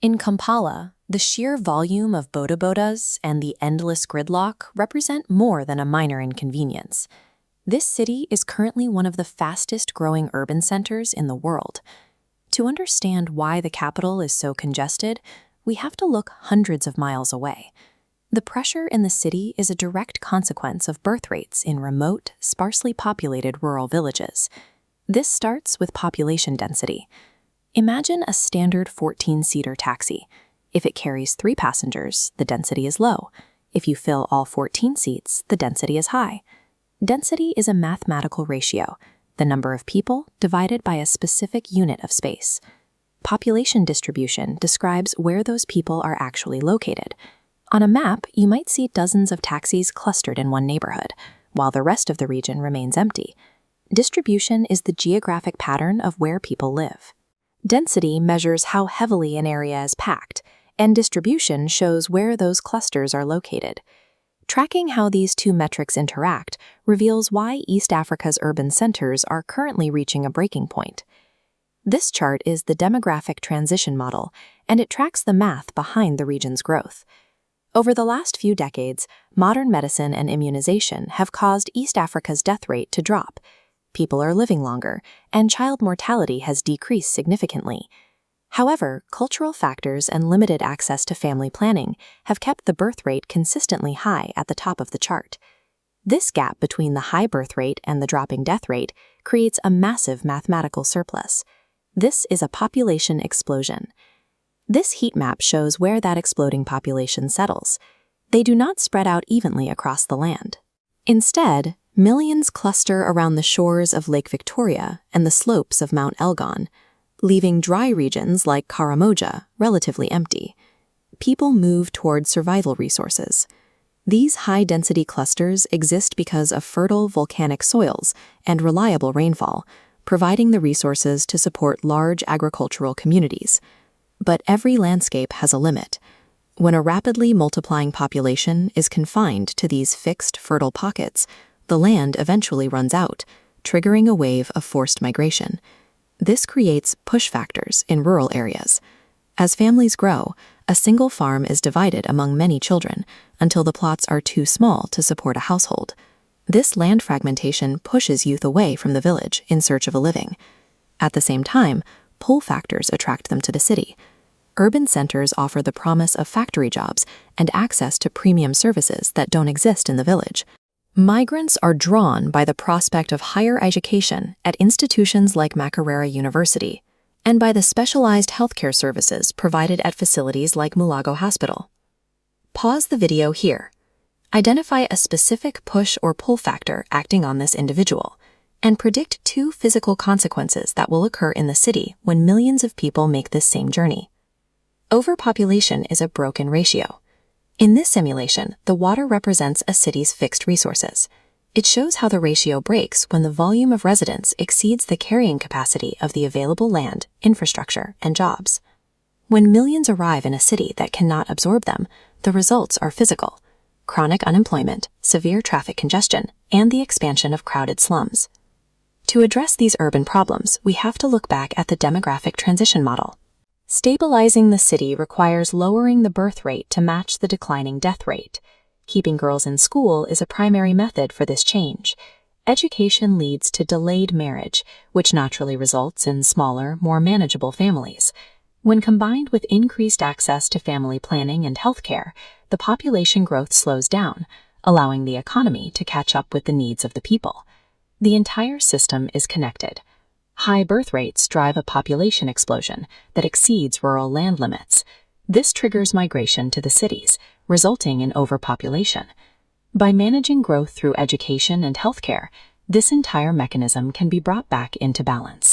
In Kampala, the sheer volume of bodabodas and the endless gridlock represent more than a minor inconvenience. This city is currently one of the fastest-growing urban centers in the world. To understand why the capital is so congested, we have to look hundreds of miles away. The pressure in the city is a direct consequence of birth rates in remote, sparsely populated rural villages. This starts with population density. Imagine a standard 14-seater taxi. If it carries 3 passengers, the density is low. If you fill all 14 seats, the density is high. Density is a mathematical ratio, the number of people divided by a specific unit of space. Population distribution describes where those people are actually located. On a map, you might see dozens of taxis clustered in one neighborhood, while the rest of the region remains empty. Distribution is the geographic pattern of where people live. Density measures how heavily an area is packed, and distribution shows where those clusters are located. Tracking how these two metrics interact reveals why East Africa's urban centers are currently reaching a breaking point. This chart is the demographic transition model, and it tracks the math behind the region's growth. Over the last few decades, modern medicine and immunization have caused East Africa's death rate to drop. People are living longer, and child mortality has decreased significantly. However, cultural factors and limited access to family planning have kept the birth rate consistently high at the top of the chart. This gap between the high birth rate and the dropping death rate creates a massive mathematical surplus. This is a population explosion. This heat map shows where that exploding population settles. They do not spread out evenly across the land. Instead, millions cluster around the shores of Lake Victoria and the slopes of Mount Elgon, leaving dry regions like Karamoja relatively empty. People move toward survival resources. These high-density clusters exist because of fertile volcanic soils and reliable rainfall, providing the resources to support large agricultural communities. But every landscape has a limit. When a rapidly multiplying population is confined to these fixed, fertile pockets, the land eventually runs out, triggering a wave of forced migration. This creates push factors in rural areas. As families grow, a single farm is divided among many children until the plots are too small to support a household. This land fragmentation pushes youth away from the village in search of a living. At the same time, pull factors attract them to the city. Urban centers offer the promise of factory jobs and access to premium services that don't exist in the village. Migrants are drawn by the prospect of higher education at institutions like Makerere University and by the specialized healthcare services provided at facilities like Mulago Hospital. Pause the video here. Identify a specific push or pull factor acting on this individual, and predict 2 physical consequences that will occur in the city when millions of people make this same journey. Overpopulation is a broken ratio. In this simulation, the water represents a city's fixed resources. It shows how the ratio breaks when the volume of residents exceeds the carrying capacity of the available land, infrastructure, and jobs. When millions arrive in a city that cannot absorb them, the results are physical: chronic unemployment, severe traffic congestion, and the expansion of crowded slums. To address these urban problems, we have to look back at the demographic transition model. Stabilizing the city requires lowering the birth rate to match the declining death rate. Keeping girls in school is a primary method for this change. Education leads to delayed marriage, which naturally results in smaller, more manageable families. When combined with increased access to family planning and healthcare, the population growth slows down, allowing the economy to catch up with the needs of the people. The entire system is connected. High birth rates drive a population explosion that exceeds rural land limits. This triggers migration to the cities, resulting in overpopulation. By managing growth through education and healthcare, this entire mechanism can be brought back into balance.